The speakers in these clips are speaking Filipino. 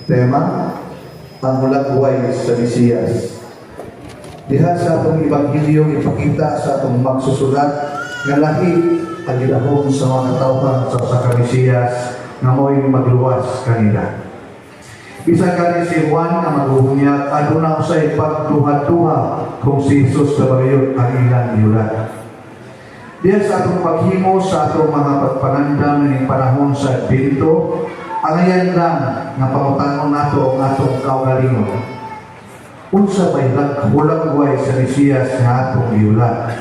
Tema, ang hulagway sa Mesiyas. Diha sa atong Ebanghelyo ipakita sa atong magsusulat nga lahi ang gidahom sa mga katawhan sa Mesiyas nga mo'y magluwas kanila. Bisa kani si Juan nga maghuhunyag aduna usay pagduha-duha kung si Jesus na bagayot ang ilang iulat. Diya sa atong paghimo sa atong mga pagpanandam ng panahon sa Advento, ang ayan lang nga pangutanon nato ang atong kaugalingon. Unsa may hulagway sa Mesiyas nga atong iulat?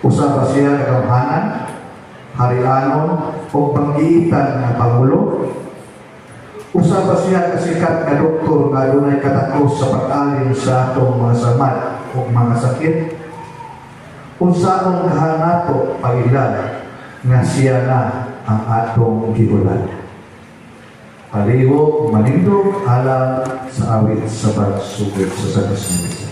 Usa ba siya kagamhanan, harianon, o panggiitan ng Pangulo? Usa ba siya kasikat na doktor nga dunay katakos sa pag-alin sa atong mga samad o mga sakit? Unsaon kahanato pag-ilan nga siya na ang atong giulat? Palihog manindog alang sa awit sa pagsugod sa Santos Misa.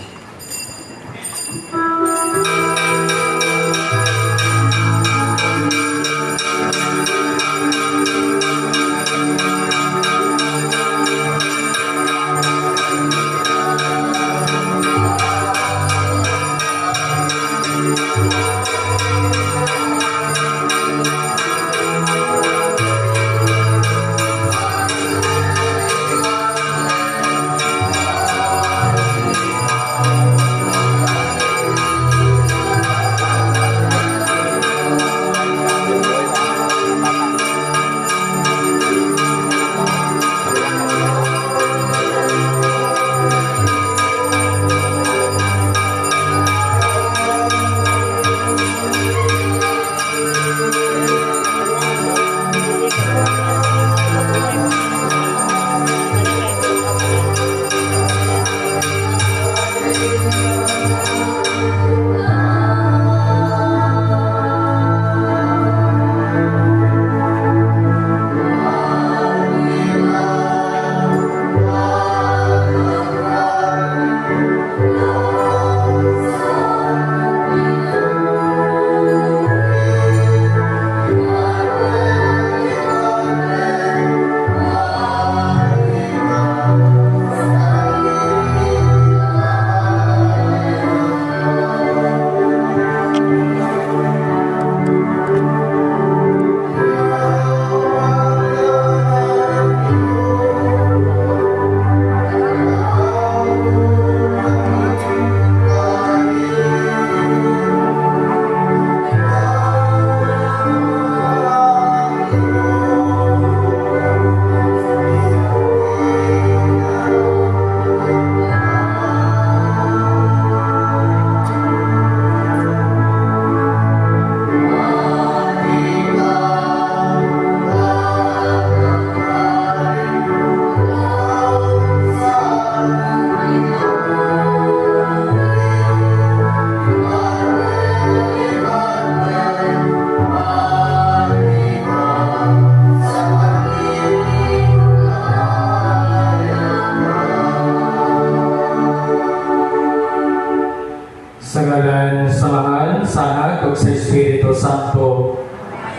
sa Espiritu Santo.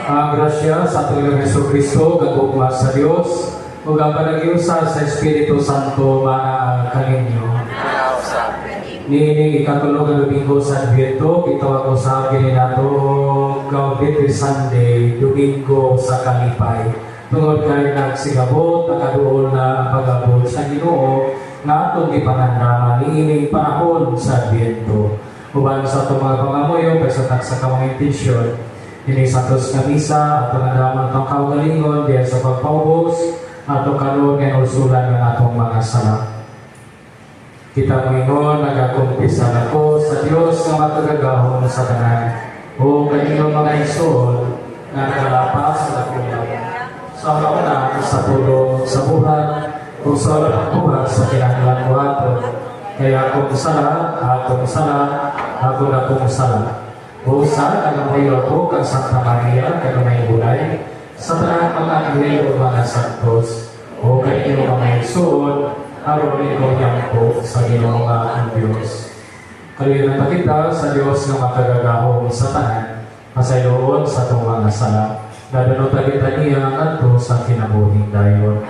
Ang grasya sa Panginoong Jesucristo, gagugma sa Diyos, ug ang panag-iusa sa Espiritu Santo, mana kaninyo. Niining ikatulog na Domingo sa Advento, kitawag ko sa akin nato Gaudete Sunday, Domingo sa Kalipay. Tungod kayo nagsigabot, nakaduol na ang pag-abot sa Ginoo, nga atong ipanandrama niining panahon sa Advento. Uban sa itong mga pangamoyo, pagsatak sa kamang intensyon, ini santos na misa, atong nadaman itong kaugalingon, diyan sa pagpaubos, atong karoon ng usulan ng atong mga sala. Kita Panginoon, nagakumpisan ako sa Diyos na matagagahon sa tanan. O kanino mga isoon na nagalapas sa kulang. Sa kauna, sa tulong, sa buhat, kung sa walang buhat sa kinahanglan ko ato. Kaya akong sala, ako na kong sala. O sa nagamuyo ako kang Santa Maria, kanunay bulay, sa tanang mga anghel o mga santos. O kanino mga isoon, aron ikaw po sa Ginoo nga ang Diyos. Kalinan kita sa Diyos nga makagagahong sa tanan, masayloon sa itong mga sala. Dadano kita niya ang ato sa kinabuhing dayon.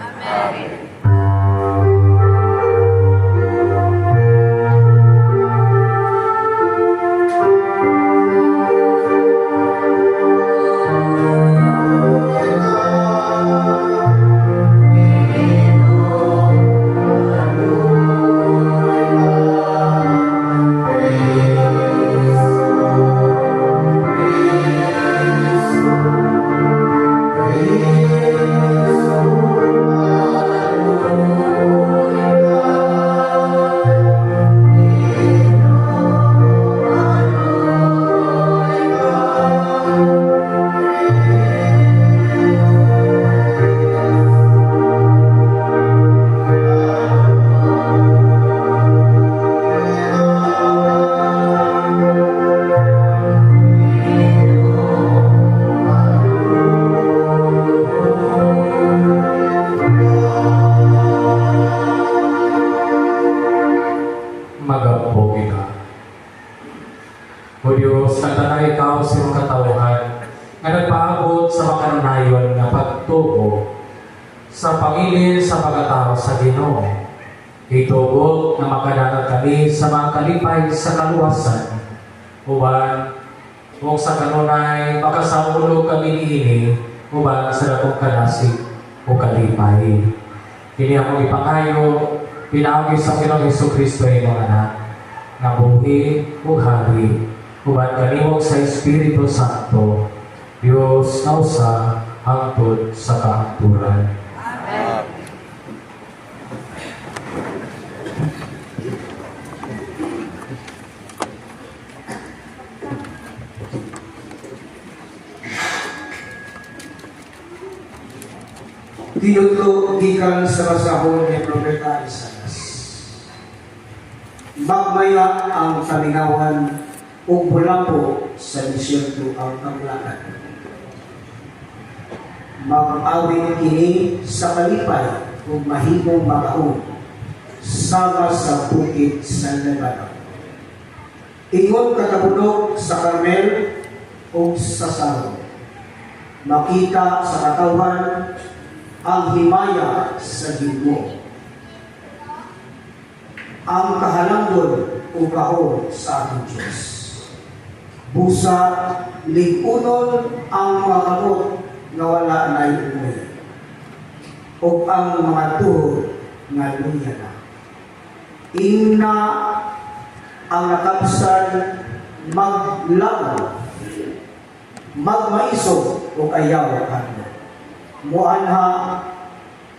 O Diyos, nagtanay ikaw sa iyong katauhan, nga nagpaabot sa makanunayon na pagtubo sa pangilin sa pagkatao sa Ginoo. Itugot na makadagat kami sa mga kalipay sa kaluwasan. Uban, kung sa kanunay, makasaulog kami niini, uban sa dakong kanasig o kalipay. Kini akong ipangayo, pinaagi sa Pinoong Jesucristo ay mga anak, na buhi o hari, uban kanimog sa Espiritu Santo, Diyos na usa, hangtod sa kaangturan. Tinutlo gikan sa masahon ni Propeta Isaías. Magmaya ang kalingawan ug bulambo sa disyerto ang kamlangan. Mag-awit kini sa kalipay ug mahimong makaon sama sa bukid sa Lebanon. Ingon kakabulok sa Carmel ug sa Saron. Makita sa katawan ang himaya sa Ginoo, ang kahalangdon o kahon sa ating Diyos. Busa, ligunon ang mga kamot na wala na umuwi, o ang mga tuhod nga luya na. Ingna ang nakapsan maglaon, magmaisog o ayaw kanto. Muanha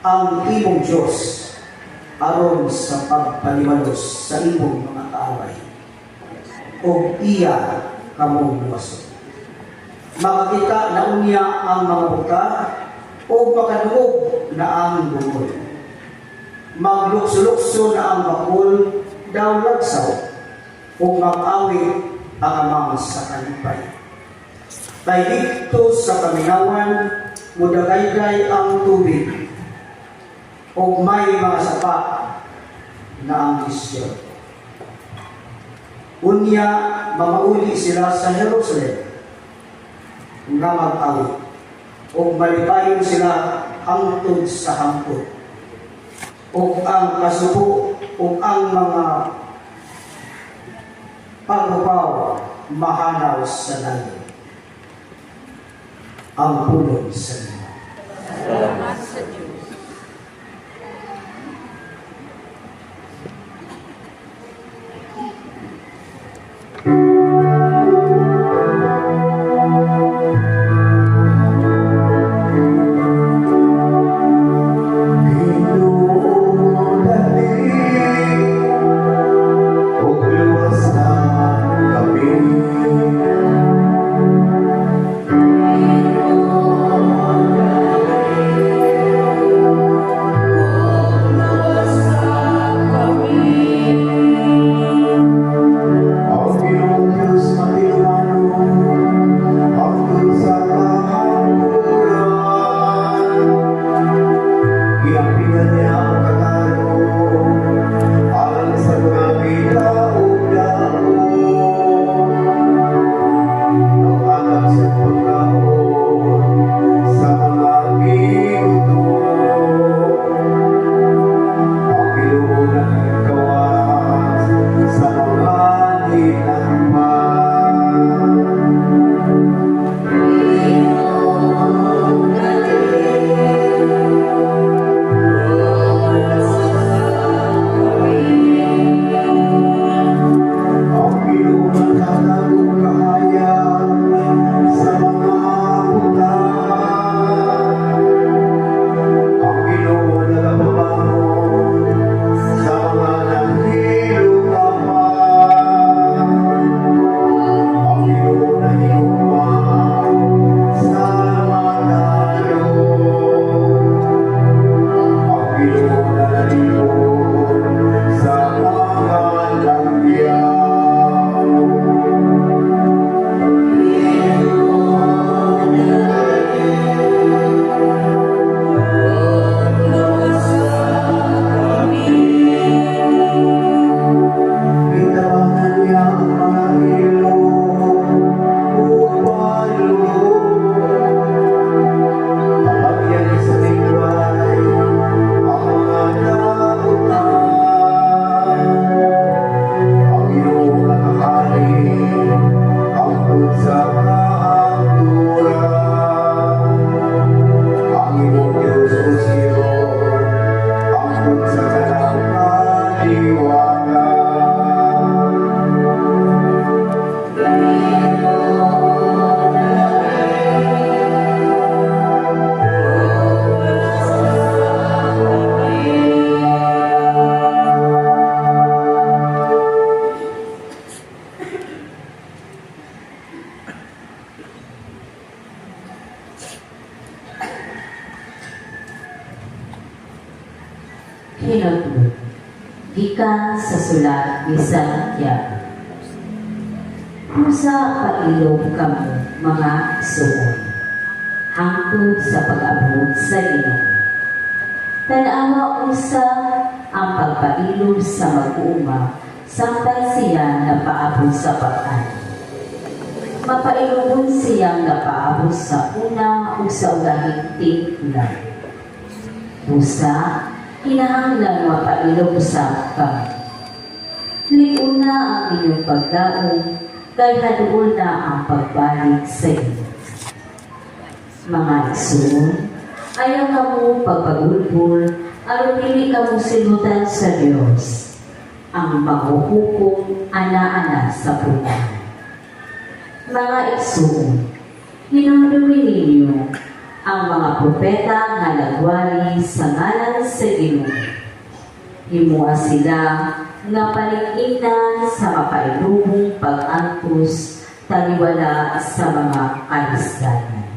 ang imong Diyos aron sa pagpaliwalos sa imong mga kaaway o iya kamong luwason. Makakita na unya ang mga buta o makadungog na ang bungol. Maglukso-lukso na ang bakul daw lagsaw o mag-awit ang amang sa kalipay. Kay dito sa kaminawan, mudagay-gay ang tubig o may mga sapa na ang isyo. Unya, mamauli sila sa Jerusalem nga mag-awit o malipayon sila hangtod sa hangtod o ang kasubo o ang mga pagbabaw mahanaw sa layo. Ang pulong sa Diyos. Salamat sa Diyos. Ikaw Hinatod, gikan sa sulat ni Santiago. Pusa pailog kamo mga igsoon, hangtod sa pag-abot sa Ginoo. Tanawa usa ang pagpailog sa mag-uuma samtang siya napaabot sa pag-ani. Mapailugon siyang napaabot sa una o sa ugahing tinglan. Pusa, kinahanglan mapailog sa kami. Liuna ang inyong pagdaong, kay haduol na ang pagbalik sa iyo. Mga igsoon, ayaw ka mo pagpagulbol, aron dili ka mo sinutan sa Dios, ang mahuhukom ana-ana sa punan. Mga igsoon, hinahuluin ninyo ang mga propeta nga nagwali sa ngalan sa Ginoo. Himua sila nga palig-ingnan sa mapailubong pag-antos taliwala sa mga kalisdanan.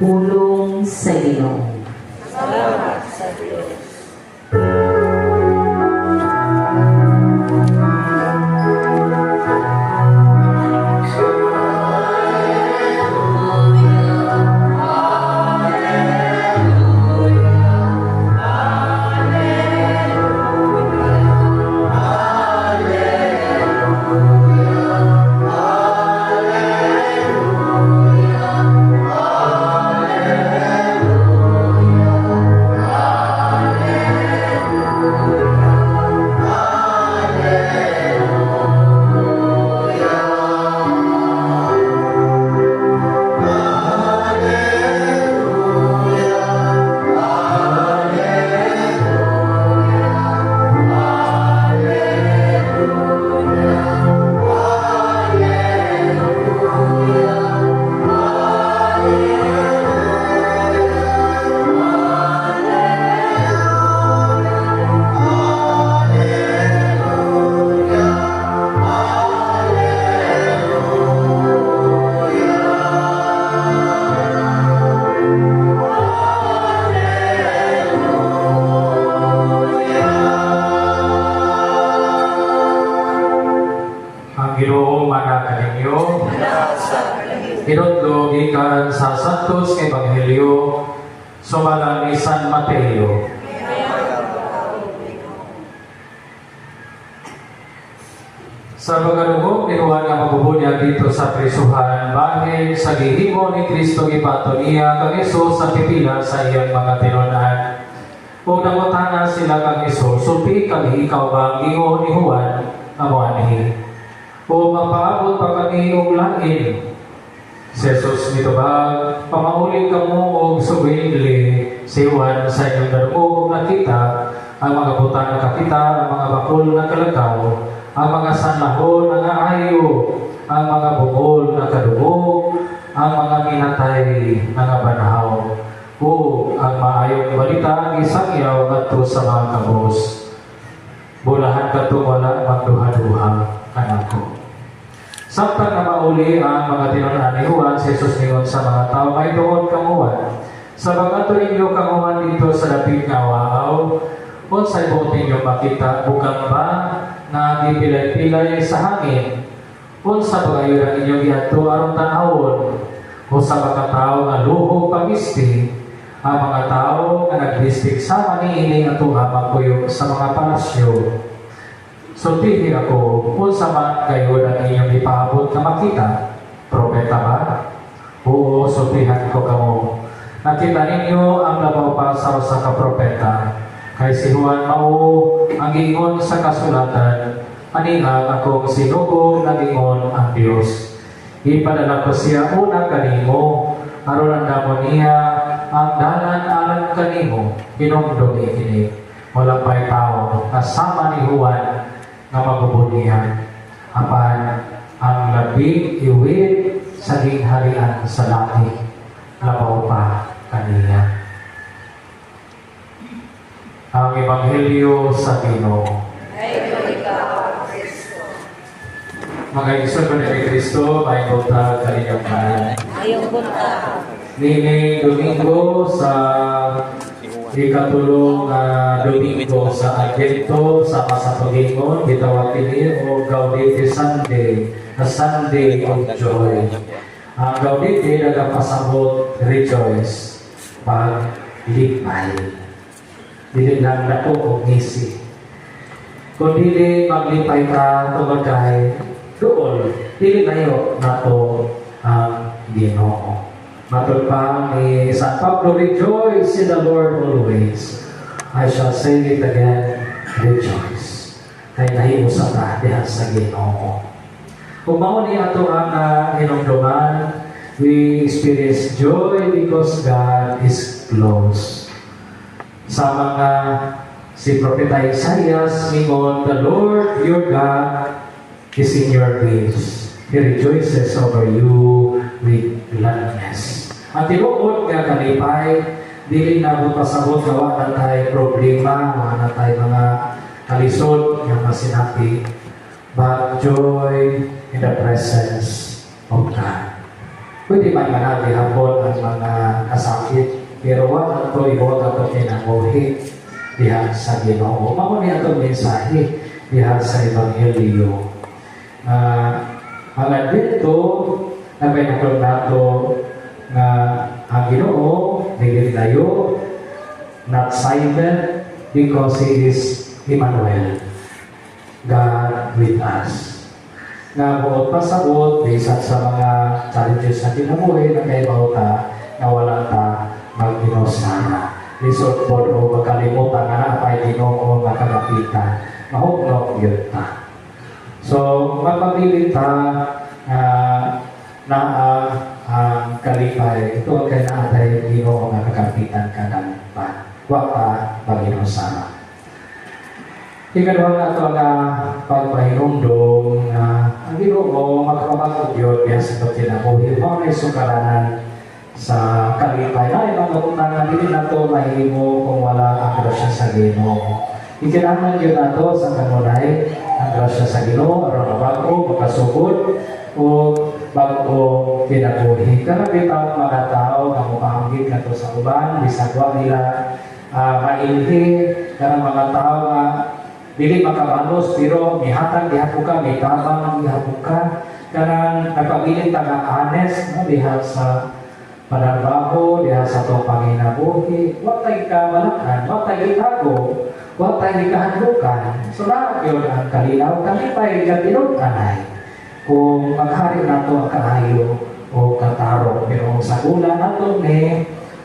Pulong sa Ginoo. Salamat sa Diyos. Hinudlo gikan sa Santos Ebanghelyo sumalang ni San Mateo. Sa pagkalugok ni Juan nga mabubunya dito sa prisuhan bahin sa gihimo ni Kristo gipato niya kang Hesus sa pipila sa iyang mga tinunan. Ug nangutana sila kang Hesus, "Sulti kami ikaw ba ang ingon ni Juan nga moanhi? O mapaabot pa kami og lain?" Si Jesus mitubag, "Pamauli ka mo og sugili si Juan sa inyong darugog nakita ang mga butang nakakita, ang mga bakol na kalakaw, ang mga sanlahon na naayo, ang mga bungol na kadugog, ang mga minatay na nabanhaw, o ang maayong balita ang isang yaw ngadto sa mga kabos. Bulahan ka wala magduha-duha kanako." Samtang na mauli ang mga tinunan ni Juan, si Jesus ningon sa mga tao, "May tuon kamuan. Sa mga ninyo kamuan dito sa lapit nga waaw, unsay buot ninyo makita, bukang ba nga gipilay-pilay sa hangin? Unsa pagayuran ninyo giadto aron tanawon? O sa mga tao nga luho pamisti, ang mga tao nga nagbistig sama niini ato magkuyog sa mga palasyo. Sultihi ako, unsa man kayo na inyong ipaabot na makita? Propeta ba? Oo, sultihan ko kamo. Nakita ninyo ang labaw pa sa usa ka propeta. Kay si Juan mao ang giingon sa kasulatan, aniha akong sinugo na giingon ang Dios. Ipadala ko siya una kanimo, aron ang damon niya ang dalan alang kanimo, hinumdumi kini. Wala pa'y tao kasama ni Juan nga magbubunihan. Apan ang labing iwit sa gingharian sa langit, labaw pa kaniya. Ang Ebanghelyo sa Ginoo. Mga isun ko ni Kristo, may buta kaninyang bayan. Ayong bunta. Nini Domingo sa ikatulong Domingo sa Advento sa Pasapagingon, gitawag kini o Gaudete Sunday, a Sunday of joy. Ang Gaudete nagapasabot rejoice, paglipay. Dili lang dako o ngisi. Kung dili maglipay ka tumagay, doon, dili layo nato ang Ginoo. Matod pa ni San Pablo, rejoice in the Lord always. I shall say it again, rejoice. Kaya nahimo sa ta diha sa Ginoo. Kung mao ni ato ang hinumduman, we experience joy because God is close. Sa mga si Propeta Isaias, mingon, the Lord your God is in your midst. He rejoices over you with gladness. Ang tinuod nga kalipay, dili na mo pasabot nga wa na tayo problema, wa na tayo mga kalisod nga masinapi, but joy in the presence of God. Pwede man managi hapon ang mga kasakit, pero wa na ito ibot ato kinabuhi diha sa Ginoo. Mao ni atong mensahe diha sa Ebanghelyo. Ang Advento, nabay na nato nga ang Ginoo dili layo, not silent, because He is Emmanuel, God with us. Nga buot pasabot, bisan sa mga challenges sa kinabuhi na kay bauta, na wala ta mag-inosana. Lisod po o magkalimutan nga na pa'y Ginoo makagapitan. Mahugnog yun ta. So, magpapili ta na ang kalipay. Ito ang kaya Ginoo nga kagapitan kagapan. Waka pag-inosana. Ikaduha na ito nga pagpahinumdum na ang Ginoo magkabagod yun kaya sa ito kinabuhi. Mga may sukaranan sa kalipay. Na ibang kapuntangan, hindi na ito mahimo kung wala ang grasya sa Ginoo. Ikinahanglan yun na ito sa kanunay ang grasya sa Ginoo, aron na bago, makasugod, o bago kinabuhi. Karami ang mga tao na mukahanggit na ito sa uban, bisagwa nila mailhi, karang mga tao na dili makabalos, pero mihatag dihapon ka, may tabang dihapon ka, karang nagpabiling taga-honest, no, diha sa panarbaho, diha sa itong panginabuhi, watay ka malakan, watay itago, watay ikahandukan. So na yun ang kalinaw, kalipay ka tinunkanay. Kung maghari na ito ang kaayo o kataro, pero sa gula na ito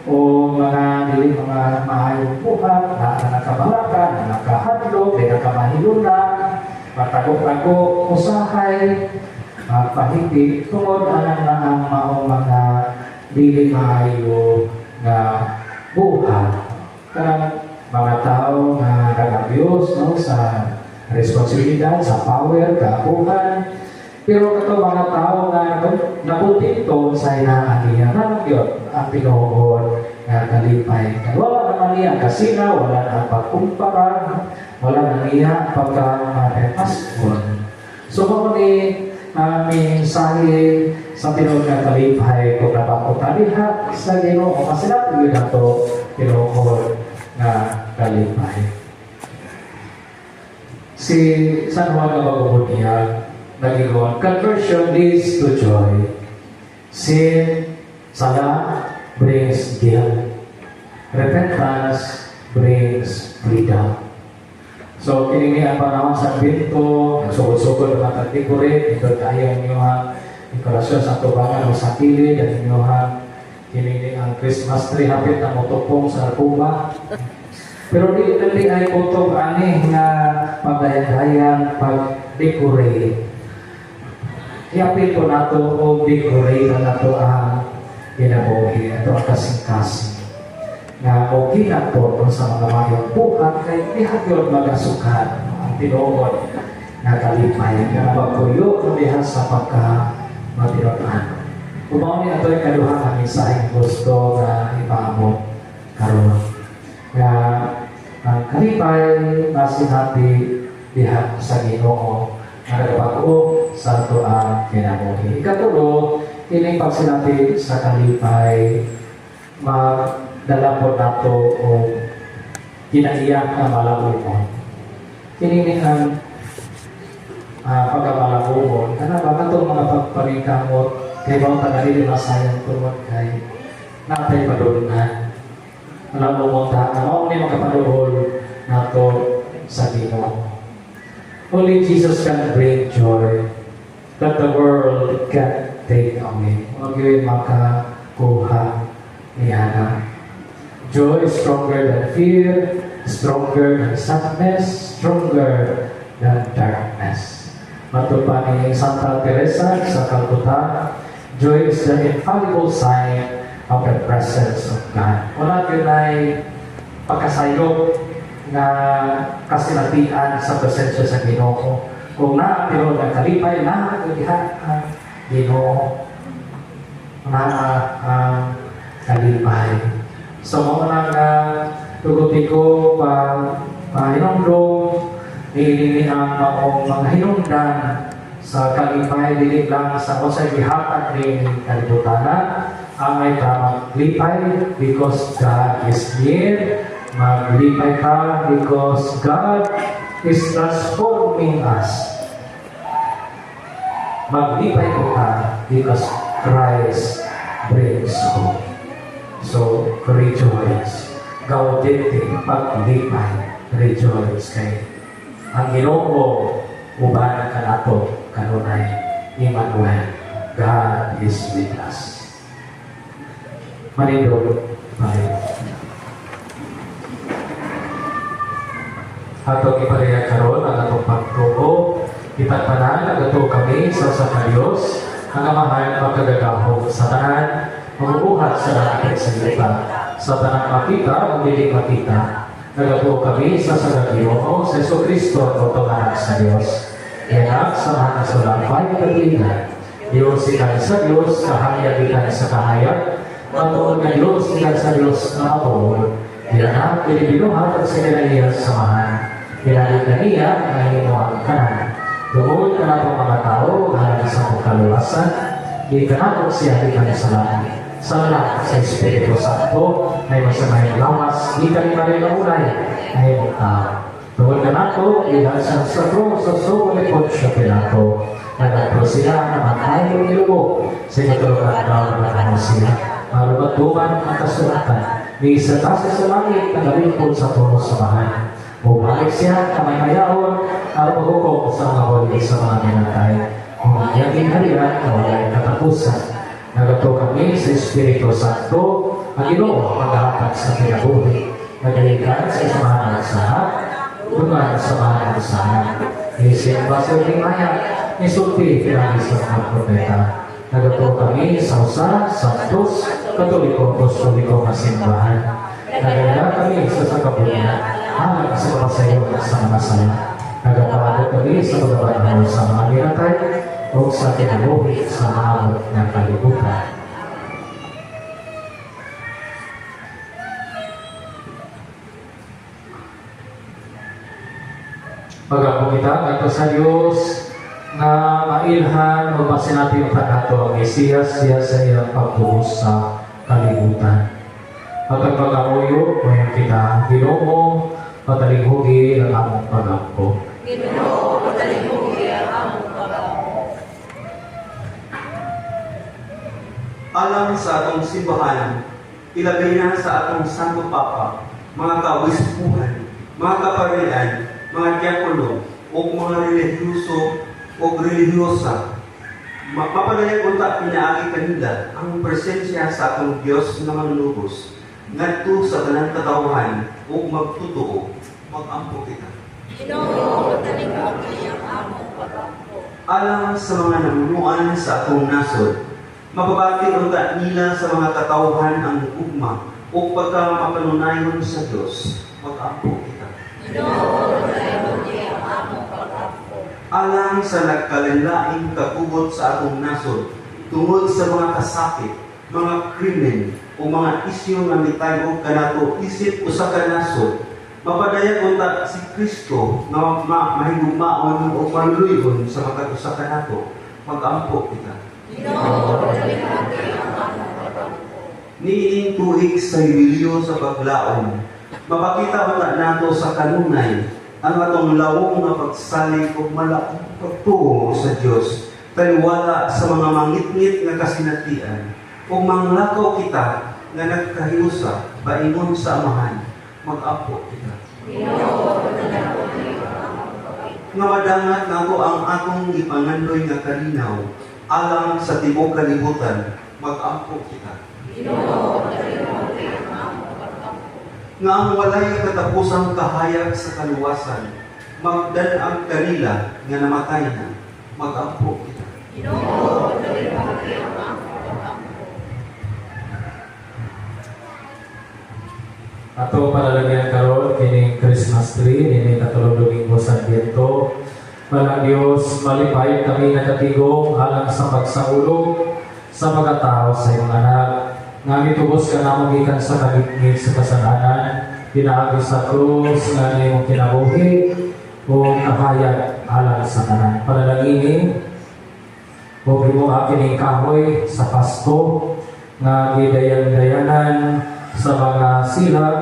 o mga dili mga maayong buhat na nakabalaka, na nakahadlok, na nakamahiluna, matago-tago, usahay, pahiti, tungod anang na ang maong mga dili maayo na buhat. Karang mga tao na nag-abuse, no, sa responsibilidad, sa power, kaabuhan. Pero kato mga tao na nabutito sa inaan niya, naman yun ang pinuhod na kalipay. Wala naman niya kasina, wala na pagkumpara, wala na niya pagka-repaspon. So kung ni mensahe sa tinuhod na kalipay, kung napapunta diha sa Ginoo, kasi natin yun na ito pinuhod na kalipay. Si San Juan na Bagubunyag, nagingon, conversion leads to joy. Sin, sala, brings guilt. Repentance brings freedom. So, kini ang panahon sa Advento, sugod-sugod na matagtikurit, ito tayo ang inyong dekorasyon sa tubangan o sa kilid, at inyong kini ang Christmas tree, hapit na motopong sa Cuba. Pero di ay utong ani nga pagdayan-dayan, pag-decorate. Iapin po nato o decorate na nato ang kinabuhi, ito ang kasing-kasing. Nga o kinapon sa mga mayong buhat, kay ihagyon magasukan ang tinuod na kalipay, na magpuyo kung diha sa pagka-matirotan. Umaw niya ito yung kaluhang ang isahing gusto na ipaamot karon. Nga ang kalipay na sinabi diha sa Ginoo na nagbago sa ito ang kinabuhi. Ikatulo, ining pagsinabi sa kalipay, magdala po nato o kinaiyak na malabumon. Kini ang pagkamalabumon, kana ba katong mga pagparikamot kay bang tagali masayang turot kay natay padulunan. Malabumon ta na mao ni makapaduhol nato sa Ginoo. Only Jesus can bring joy that the world can take away. Huwag yun makakuha niya. Joy is stronger than fear, stronger than sadness, stronger than darkness. Matupa ni Santa Teresa sa Calcutta, joy is the infallible sign of the presence of God. Wala yun ay pagkasayop na kasinatian sa presensya sa Ginoo. Kung naapiro ng kalipay, nakakalihan ang Ginoo. Kalipay. So, mga tugutin ko hinungdong nilini ang mga hinungdan sa kalipay, dili lang sa kusay gihatag ni kalibutanan ang may maglipay because God is near. Maglipay ka because God is transforming us. Maglipay ko ka because Christ brings hope. So, rejoice. Gaudete, paglipay, rejoice kay ang Ginoo uban ka nato kanunay Emmanuel. God is with us. Manindog, Panginoon. Ato ipareha karon ang atong pagtuo, ipagpanan ang ato kami sa Diyos, ang amahan magkagagahong sa tanan, mabubuhat sa langit sa lupa, sa tanang makita o dili makita. Nagato kami sa Ginoo sa Jesucristo ang tumahan sa Diyos. Yanak sa mga sulampay katuligan, Diyos ikan sa Diyos, kahayag ikan sa kahayag, matuon na Diyos ikan sa Diyos na matuon. Yanak, pinibinuhat at sinilahiyang samahan. Kailangan na niya ang hinuang kanan. Tungod ka na itong mga tao hanggang sa pagkaluwasan, di ka na itong siya di ka sa lahat sa Espiritu Santo ay masamay lawas, di ka ni Maria Ulay ay mong tao. Tungod ka na ito, ihasan sa tro, sa suko ni Poncio Pilato, nagagro sila na matay yung nilubo, sinutulungan daw na ano sila, marubatuman ang kasulatan, may isa kasi sa langit na nalipod sa turo samahan. Bumalik siya kamay mayaon at maghukom sa mga huli sa mga minatay. Kung iyaging halian na wala'y katapusan. Nagato kami sa Espiritu Santo, ang Ginoo maghahatag sa kinabuhi. Nagalikan sa isamahan ng sahat, bungan sa mga nagsahan. Isin ba sa uling maya, isulti pinagis ng mga propeta. Nagato kami sa usa, santos, katoliko, apostoliko na simbahan. Nagalikan kami sa sakabulian. Hanggang sa pasayo sa mga sala. Nagapagod kami sa pagbabanhaw sa mga minatay o sa kinabuhi sa mga ng kalibutan. Pag-ako kita, ito sa Diyos na mailhan o masinabi ang pagkato ang Mesiyas siya sa iyang pagbuhos sa kalibutan. Pagkagpag-amuyo, ngayon kita, Ginoo, patalinghugi ang among pag-ako. Ginoo, patalinghugi ang among pag-ako. Alang sa atong simbahan, ilagay na sa atong Santo Papa, mga kawispuhan, mga kaparian, mga diakono, o mga relihiyoso o relihiyosa. Mapadayag unta pinaagi kanila ang presensya sa atong Diyos na manunubos, ngadto sa tanang katawhan o magtutuo, mag-ampo kita. Ginoo, patalinghugi ang among pag-ako. Alang sa mga namunuan sa atong nasod, mapabati unta nila sa mga katawhan ang ugma o pagkamapanunayon sa Diyos, mag-ampo kita. Ginoo, patalinghugi ang among pag-ako. Alang sa nagkalinlaing kagugot sa atong nasod, tungod sa mga kasakit, mga krimen, o mga isyu nga mitayog kanato isip usa ka nasod, mapadayag unta si Kristo nga mahigugmaon o manluyon sa makag-usa kanato, mag-ampo kita. Ginoo, patalinghugi ang among pag-ako. niining tuig sa Yubilyo sa paglaom, mapakita na nato sa kanunay ang atong lawong nga pagsalig ug malaking pagtuo sa Dios, taliwala sa mga mangitngit nga kasinatian, ug manglakaw kita nga nagkahiusa baingon sa Amahan, mag-apo kita. Nga madangat nako ang atong gipangandoy nga kalinaw alang sa tibuok kalibutan, mag-apo kita. Nga ang walay katapusang kahayag sa kaluwasan, magdan-ang kanila nga namatay na, mag-apo kita. Ato panalagyan karon kining Christmas tree ini katulog Domingo sa Advento. Malang Dios, malipay kami nakatigong alang sa pagsaulog sa mga tao sa iyong anak. Nga mitubos ka na gikan sa kagitgit sa kasalanan, pinaagi sa krus nga iyong kinabuhi o kahayag alang sa tanan. Panalangin o mo kining kahoy sa Pasko nga gidayan-dayanan sa mga silag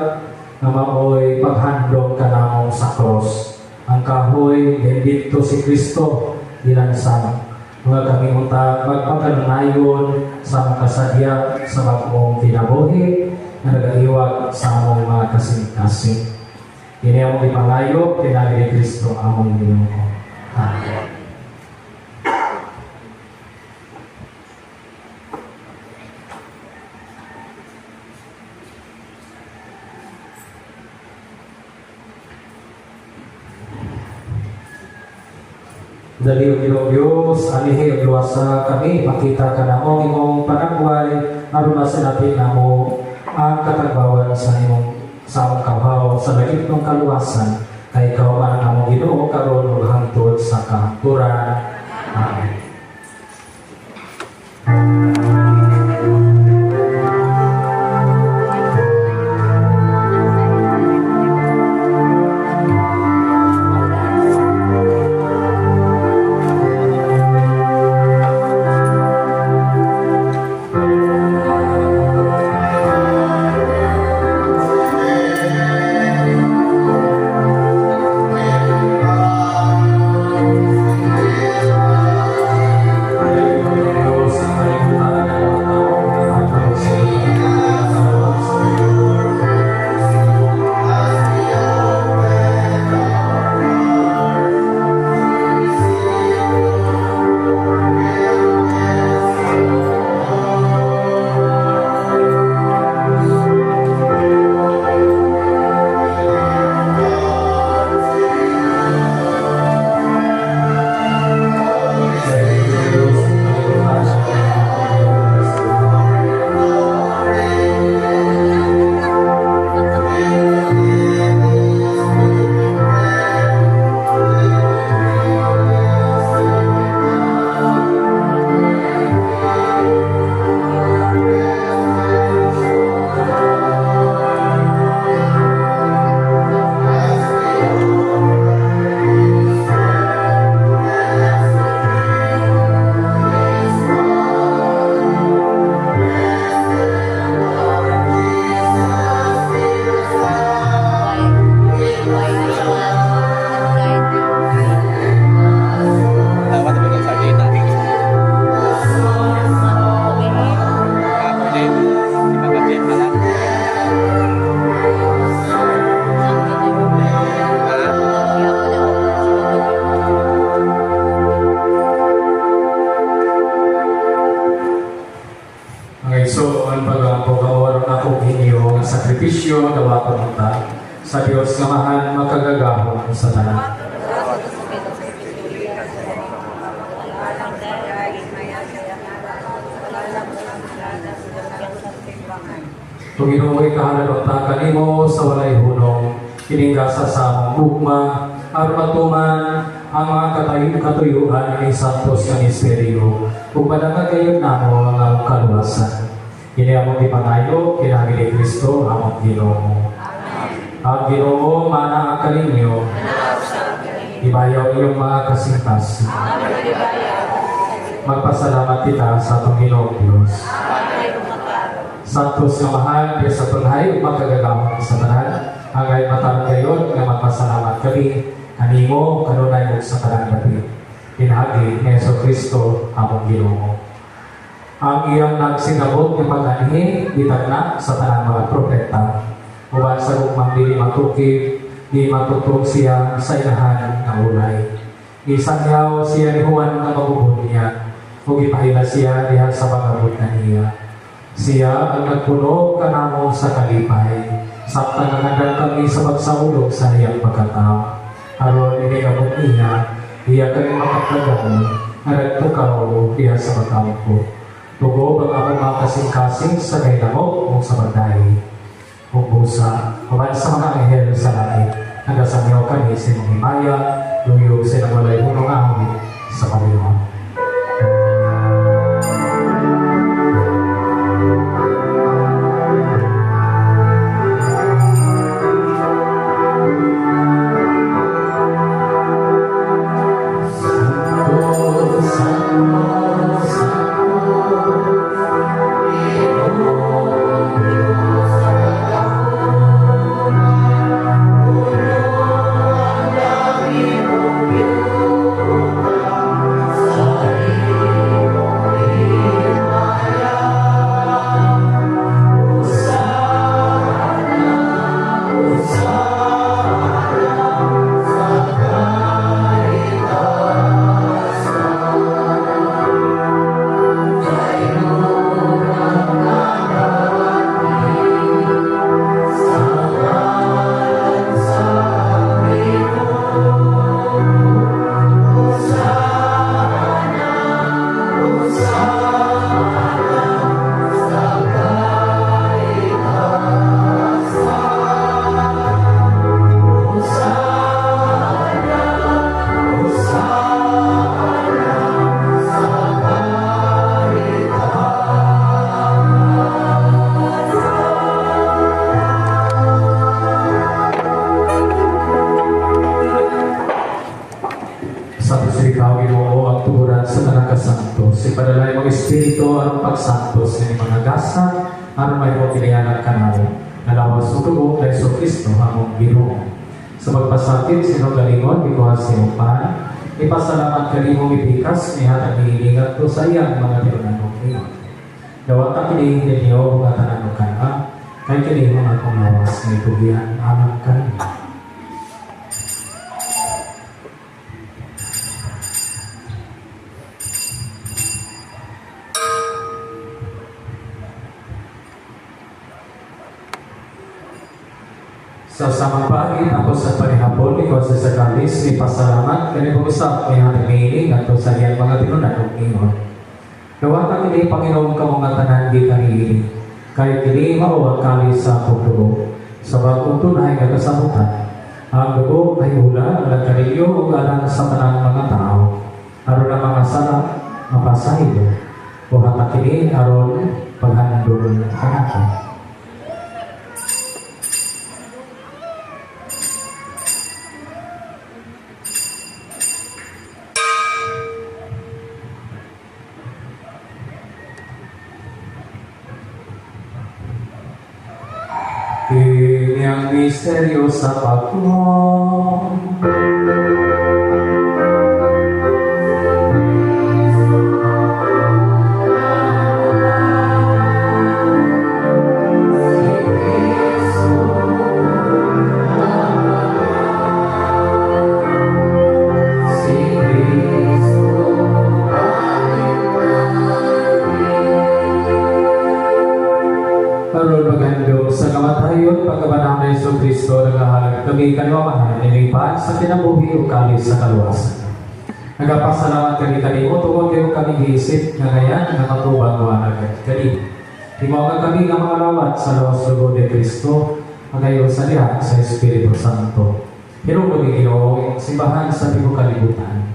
na maoy paghandog kanamo sa cross. Ang kahoy, bendito si Kristo, ilansang. Mga kami unta magpagkanunayon sa makasadya sa bagong kinabuhi na nag-iwag sa among mga kasing-kasing. Kini among ipangayo, pinagi ni Kristo among Ginoo. Amen. Dali o Diyos, alihi o luwasa kami, makita ka na mo imong panagway, aron masinapin na mo ang katagbawan sa among kahaw sa lagip ng kaluwasan, kay ikaw man ang among Ginoo karon ug hangtod sa kahangturan. Amen. sakripisyo dawa pamunta sa Dios nga mahal makagagahon sa tanan. Kung inuwi kahalalota kanimo sa walay hunong, kiningasa sa among gugma, aron matuman ang mga katuyuan ni Santos nga Misteryo, kung madangag kayo namo ang kaluwasan. Kini among ipangayo, kinami ni Kristo, among Ginoo. Ang Ginoo, mana ang kalinyo, ibayaw iyong mga kasingkas. Magpasalamat kita sa atong Ginoo Diyos. Santos nga mahal, diya sa tunay, magkagagamot sa tanan, hangay matalang gayon nga magpasalamat kami, kanimo, kanunay mo sa tanan gabi. Pinagi ni Yeso Kristo, among Ginoo. Ang iyang nagsinabot ng pag-anhi, bitagna sa tanan mga propeta. Uban sa gugmang dili matukib, di matutong siya sa inahan ng ulay. Isangyaw siya ni Juan na mabubun niya, ug ipahila siya diha sa pagabot na niya. Siya ang nagpuno kanamo sa kalipay, sakta nga nandang kami sa pagsaulog sa iyang pagkatao. Aron inigabot niya, iya kami makaplagaon, na nagtukaw diha sa pagkampo. Tugo ang ako mga kasing-kasing sa kainamok o sa bagay. O busa, kuman sa mga anghel sa langit, nagasamyaw kami sa mga himaya, luyo sa nagwalay punong ahon sa Panginoon. Ipadalay mong Espiritu ang pagsantos ng mga gasa aron may mo pilihanan kanalo. Nalawas o tugo na Yeso Kristo among Ginoo. Sa magpasakit sinungalingon bikuha sa iyong pan, ipasalamat kanimo ipikas niya at hihilingat ko sa iyang mga pinanong niyo. Dawat ang kinihin ninyo at tananong kana, kay kinihin ang akong lawas na itubihan amang kanino. Sa samang pagin ako sa panihapon, ikaw sa sagalis, may pasalamat, kani pag-usap, may hatimiling, at sa iyang mga pinunanong ingon. Gawatan kini Panginoon ka mga tanan di kanili, kaya kini mauwag kali sa pagdugo, sa bagong tunay nga kasamutan. Ang dugo ay hula, ang karilyo o galang sa tanang mga tao, aron ang mga sala, mapasahido, o hatak kini aron paghandol kanako. Ini ang misteryo sa pagmon. Sa kamatayon, pagkabanang na Yeso Kristo, naghahalag kami kanwamahan, nilipad sa kinabuhi o kalis sa kaluwasan. Nagapasalamat kami kanimo, tungkol kayo kami giisip, na ngayon, na matubang wanagad kami. Timawagan kami ng mga lawat sa lawas lugo ni Kristo, magayon sa lihat sa Espiritu Santo. Pero kami Ginoo, simbahan sa tibo kalibutan.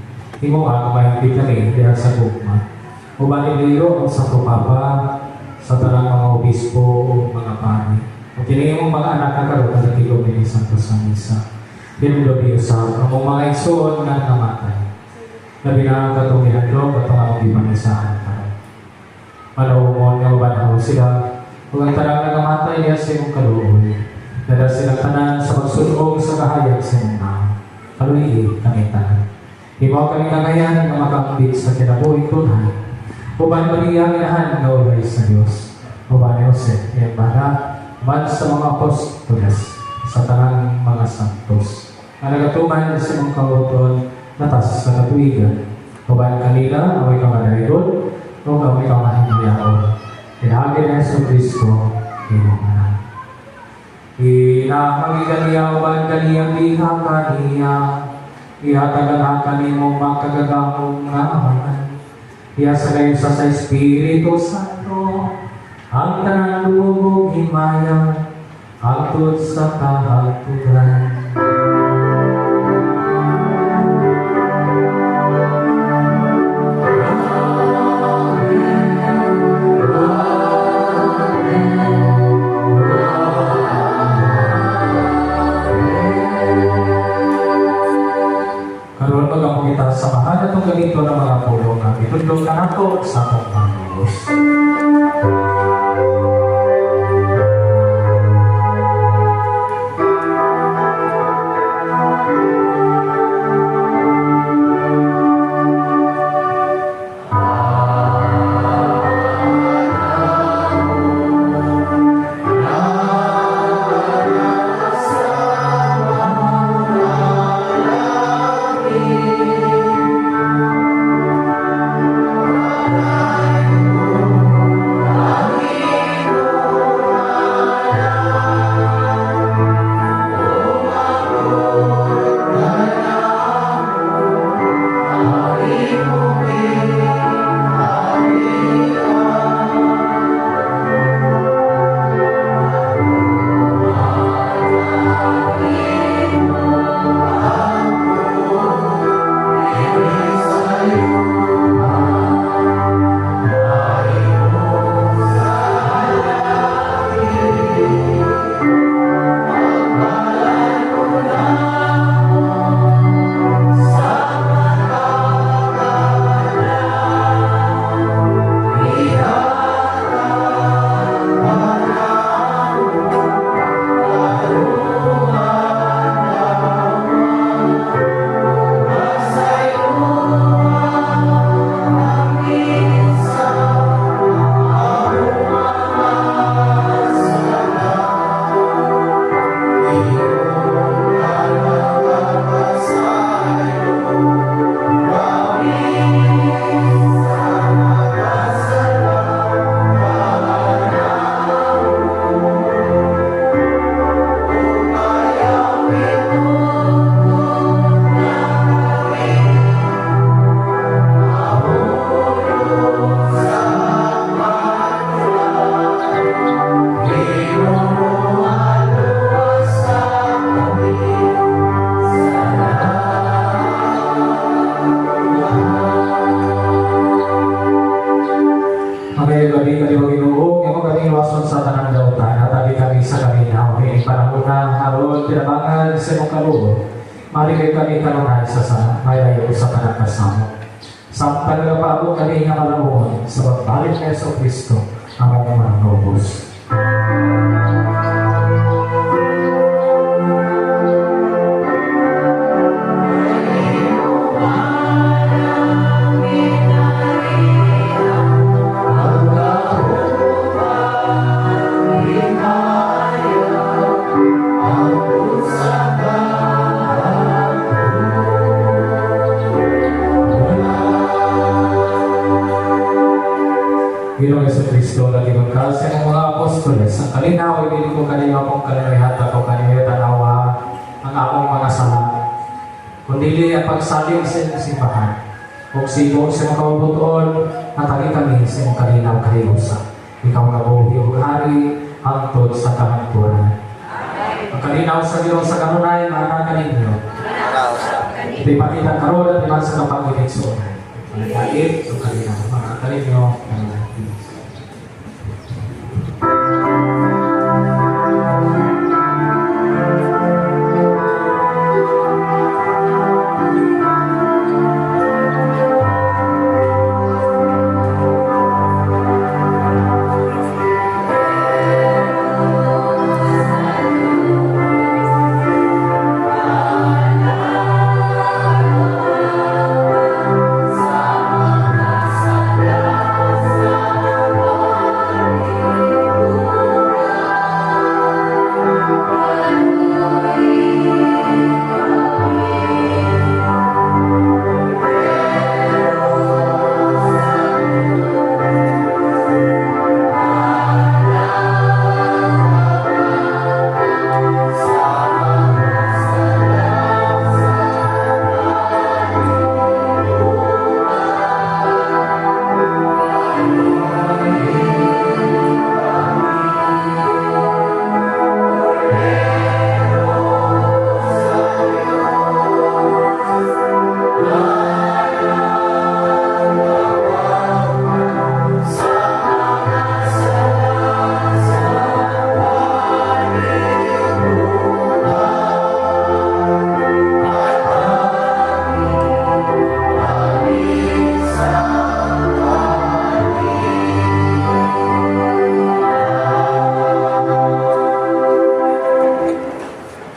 Timo ang mahigpit kami diha sa gugma. Ubanin nilo ang Santo Papa, sa talang mga obispo, mga pani. At kinigin mong mga anak na karoon na natigong ni Santo sa Misa. Binulobi usap ang mga igsoon na namatay. Nabinaan ka itong ihandong at ang akong ipanisaan ka. Malawumon nga mabanaw sila, Kung ang tanang nagamatay niya sa iyong kaluoy, dahil silang tanan sa magsunog sa kahayag sa iyong naon. Kaluhi kami tanan. Ibaw kami kagayan na makambit sa kinabuhi tunay. Uban Maria, inahan nga ulay sa Diyos. Uban ni Jose, iyang bana, man sa mga apostoles, sa tanang mga santos. Ang nagatuman sa mga kabuton, natas sa katuigan. Uban kanila, away kamarayod, o away kamahingyaon. Tinahagin na sa Kristo, inuman. Inahangigan niya, uban kaniyang diha kaniya, ihatagan kanimo makagagamong nga aman. Iyasalay sa Espiritu Santo, ang tanang lubog himaya, agtod sa kahatugan. Karoon pag kita sa mahal at ganito ng mga pulong na itundog na nato sa atong Panginoos. Mari kay kami kanunay sa mayayo sa panagkasama. Sa panagapabo kami nga malamuhon sa pagbalik kay sa Kristo ang aming mga nobos. Ginoong Yesu Kristo, lagi magkasi ng mga apostoles, ang kalinaw, ibili ko kanino akong kalinayhat ako kanino tanawa ang akong mga sala. Kundili ang pagsaling sa inyong simbahan, kung sibong sa mga kawabutoon, at kami sa inyong kalinaw kahiusa. Ikaw na buhi o hari, hangtod sa kahangturan. Ang kalinaw sa Diyos sa kanunay, maanakan ninyo. Di pakita karoon at iman sa kapanginig suunay. Ang kahit, ang kalinaw, maanakan ninyo.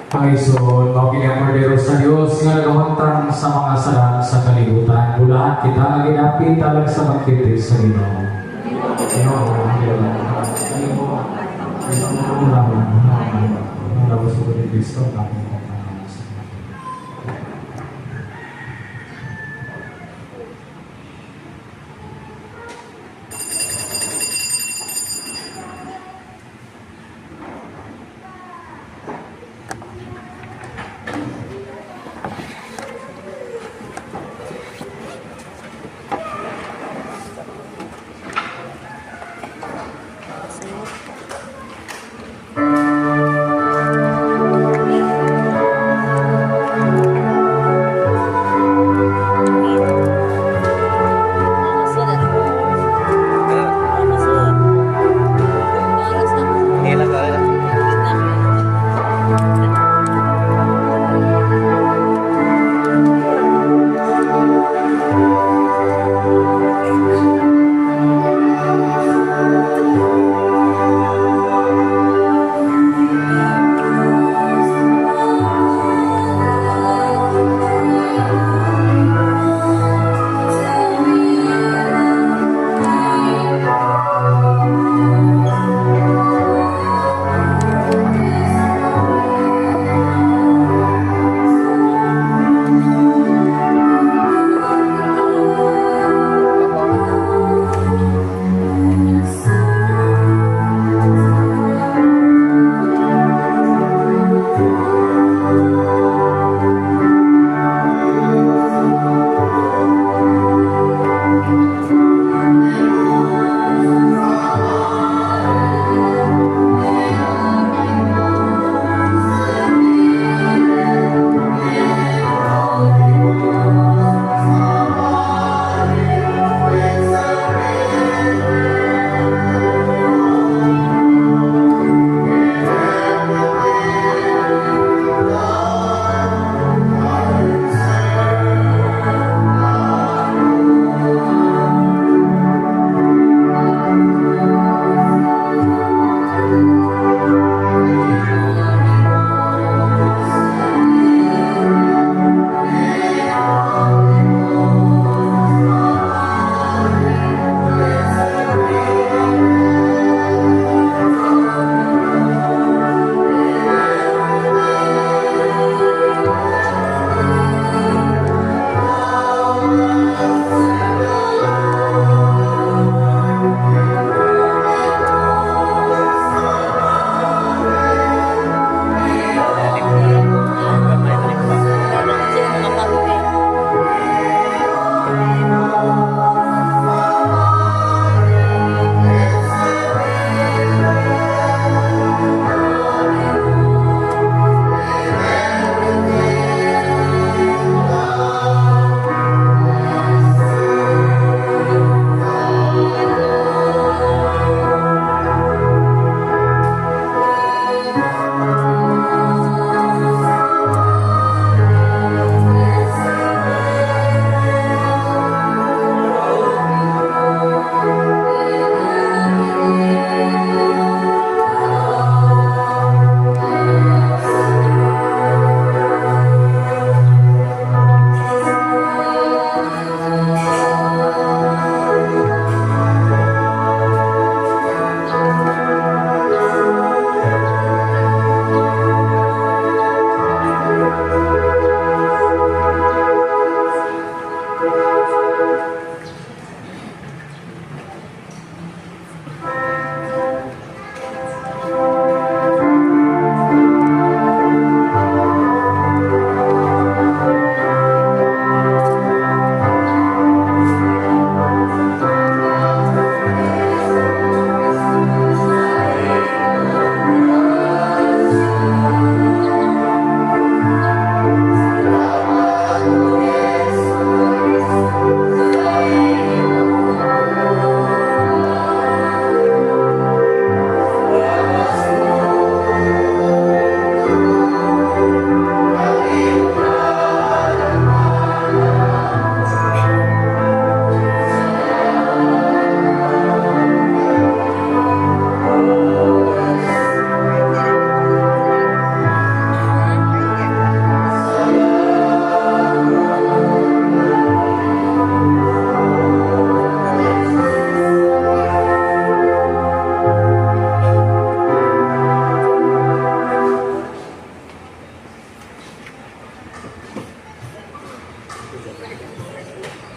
Panginoon, mga pinamordero sa Diyos, nga nagawantang sa mga salang sa kalibutan. Bulahan kita, ang ginapit talag sa magkitis sa Ginoo. Ginoo, Kristo,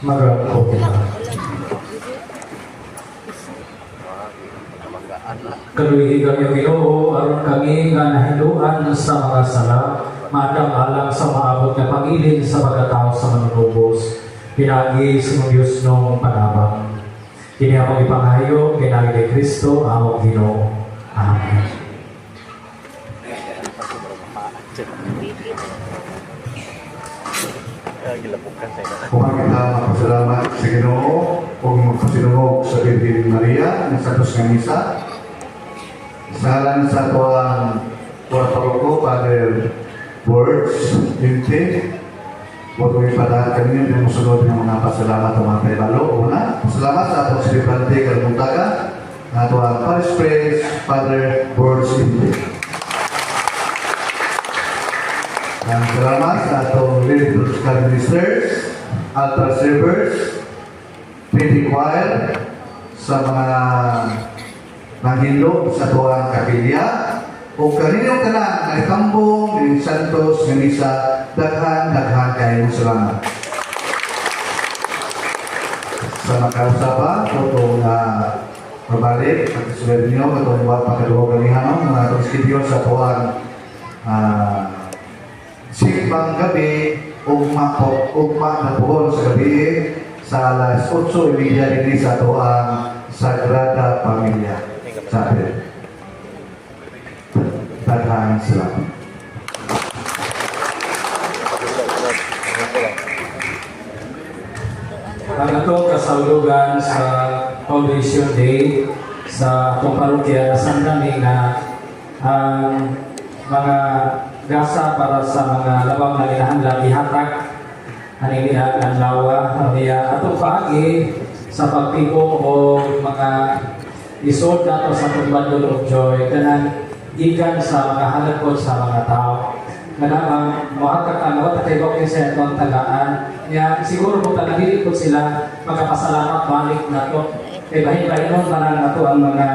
Magrampo kita. Kaluhi kami ang Ginoo aron kami nga nahiluan sa mga sala, madang alang sa maabot nga pangilin sa pagkatao sa manunubos, pinagi sa mga Diyos nung panabang. Kini akong ipangayo, pinagi ni Kristo, among Ginoo. Amen. Kung kita magpasalamat sa Ginoo, kung magpasinungog sa Birhen Maria, ng Santos nga Misa, sa ngalan sa tuwang Paroko, Father Words, Inte, huwag kong ipadahan kami ng musunod ng mga pasalamat o mga kaibalo. Una, pasalamat sa atong Silibrante Kalmuntaga, na tuwang Parish Praise, Father Words, Inte. Ang salamat sa atong liturgical ministers, altar servers, pretty choir, sa mga nanghilo sa tuwang kapilya, o kanino ka na nagtambong ng Santos ng Misa, daghan kayo salamat. Sa makausapan, itong pabalik, at isulat niyo, itong buwan pagkaluho kanihanon, mga itong skidyo sa tuwang simbang gabi, ugma na puhon sa gabi sa alas 8:30 din sa tuwang Sagrada Familia. Sabi, daghan salamat. Ang atong kasaulugan sa Foundation Day sa atong parokya, sandami nga ang mga gasa para sa mga labang na ginahanlan ihatag ani niya ang lawa niya atong paagi sa pagtipong o mga isod nato sa atong bundle of joy kanang gikan sa mga halagkod sa mga tao kanang ang mohatag ang wata kay Bokeh sa atong tagaan niya siguro kung tanagili po sila magkapasalamat balik nato kay bahin-bahinon tanan nato ang mga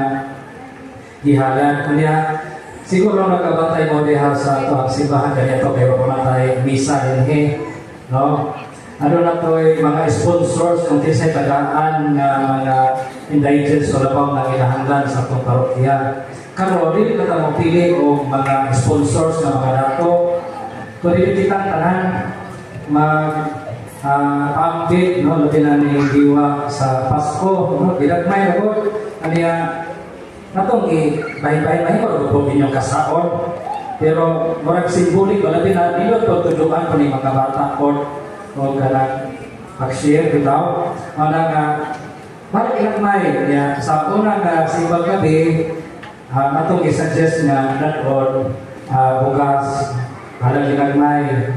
gihalan niya. Siguro nagkabatay mo diha sa ito ang simbahan ganito pero kung natay misa din no? Ano na ito mga sponsors kung kisay tagaan na mga indigents o labang na inahanglan sa itong parokya. Karoon, hindi na tayo pili o mga sponsors na mga dato. Kung hindi kita tanan mag-update, no? Labi na ni Diwa sa Pasko, no? Bilagmay na po. Kaniya, natong bahay-bahay ko po inyong kasaon pero murag simbolik wala din na nilo to tujuan ko ni mga bata ko o kanang pag-share bitaw wala nga balik lang may sa una nga simbang gabi natong i-suggest nga naton bugas wala ginagmay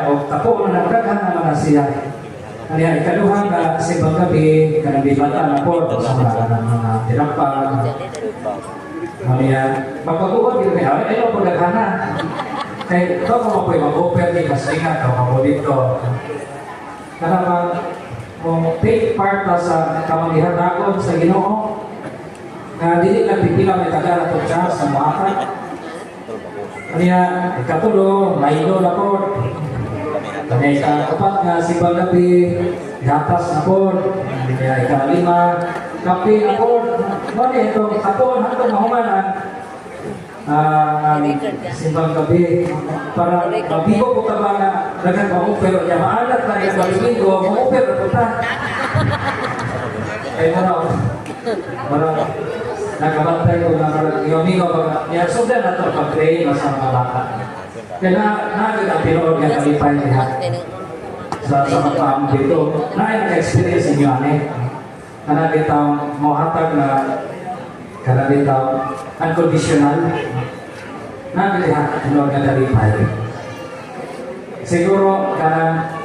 o tapo na nagdaghan na mga siya kaya ikaduhang ka simbang gabi kanang bibata na po sa mga tinapag kaya magpag-uwag yun kaya ayaw po naghana kaya ito mo po yung mag-offer ni Kasinga o mag-dito kaya take part sa kamangihadakon sa Ginoo na dili lang pipila may tagal at Charles sa muhatag kaya ikatulo mailo na po kaya ika-upat nga simbang gabi gatas na po kaya ika-lima kape na po bali itong hapon hanggang mahumanan simbang gabi para mabigo po ka ba na dagang ma-offer niya maalat na yung balibigo ma-offer na po ta kaya marang nagabantay ko na yung amigo niya sundan na ito pag-train sa mga bata kaya naging ang pinood niya kalipay niya sa mga dito na yung experience niyo kana bitaw mohatag na kana bitaw unconditional na bilihan ano nga dalipay siguro kana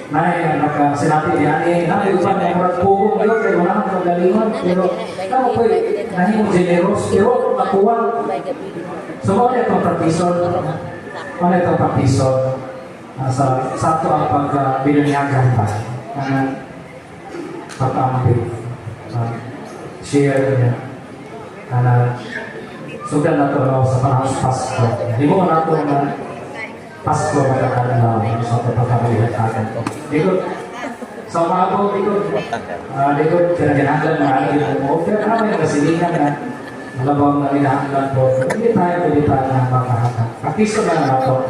na sinabi niya na uban na murag pugo kayo kay wala kang galingon pero kamo po nahimo generous pero makuha so mo itong practice sa ato ang pagbilanyagan pa pag-ambil share niya sudah na ito sa panahon sa Pasko hindi mo na ito na Pasko magkakaroon sa pagkakalihan natin hindi ko Sa mga likod, kinaganahan na alagin mo. Pero naman yung kasilingan na malabang na minahangan po. Hindi tayo na makahakak. Pakiso na nato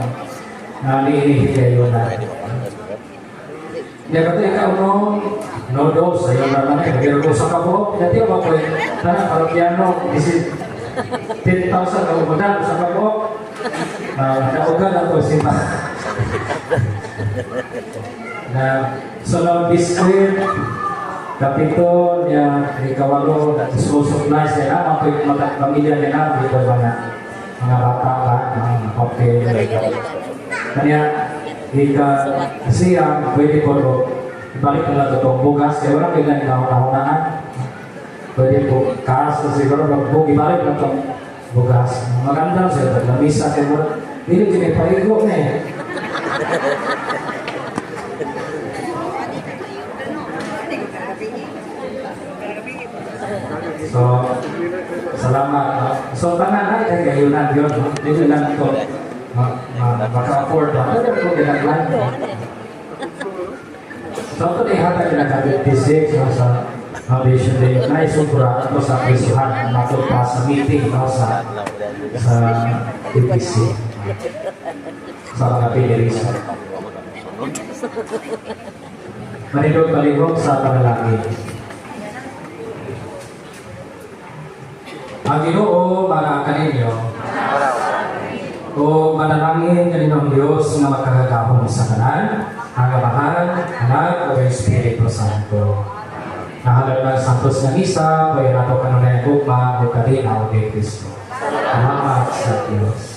na liinihin kayo na. Dia kata ikaw no dos, ayaw naman eh. Pero sa kabo, dati ako po eh. Tanang parokyano, isi 10,000 ako magdalo sa kabo. Naugan na to si Ma. Na sunod biskuit, kapito niya, ikawalo, school supplies niya na, mga pamilya niya na, dito mga bata pa, mga kopi. Kanya, siyang pwede po ito, ibalik na lang itong bugas, kaya walang kailan kahunaan. Pwede po, kaas na siguro, ibalik na itong bugas. Maganda siya, lamisa kayo mo, hindi kiniparigo na eh. So, salamat. So, tanan na ito kayunan yun. Dito lang ito maka-afford na. Pero kung ginaglan. So, ito na ihatag naka-56 sa Foundation Day. Naisubra ito sa prisuhan na matupa sa meeting sa TPC. Sa mga pinirisa. Manindog-balingog sa panalangin. Ang Ginoo para kaninyo o manalangin kaninyong Diyos na makakagahon sa kanan, ang Amahan, Anak, o Espiritu Santo. Nahalal ng Santos na Misa, kaya nato kanunay ang gugma o kadina o de Cristo. Salamat sa Diyos.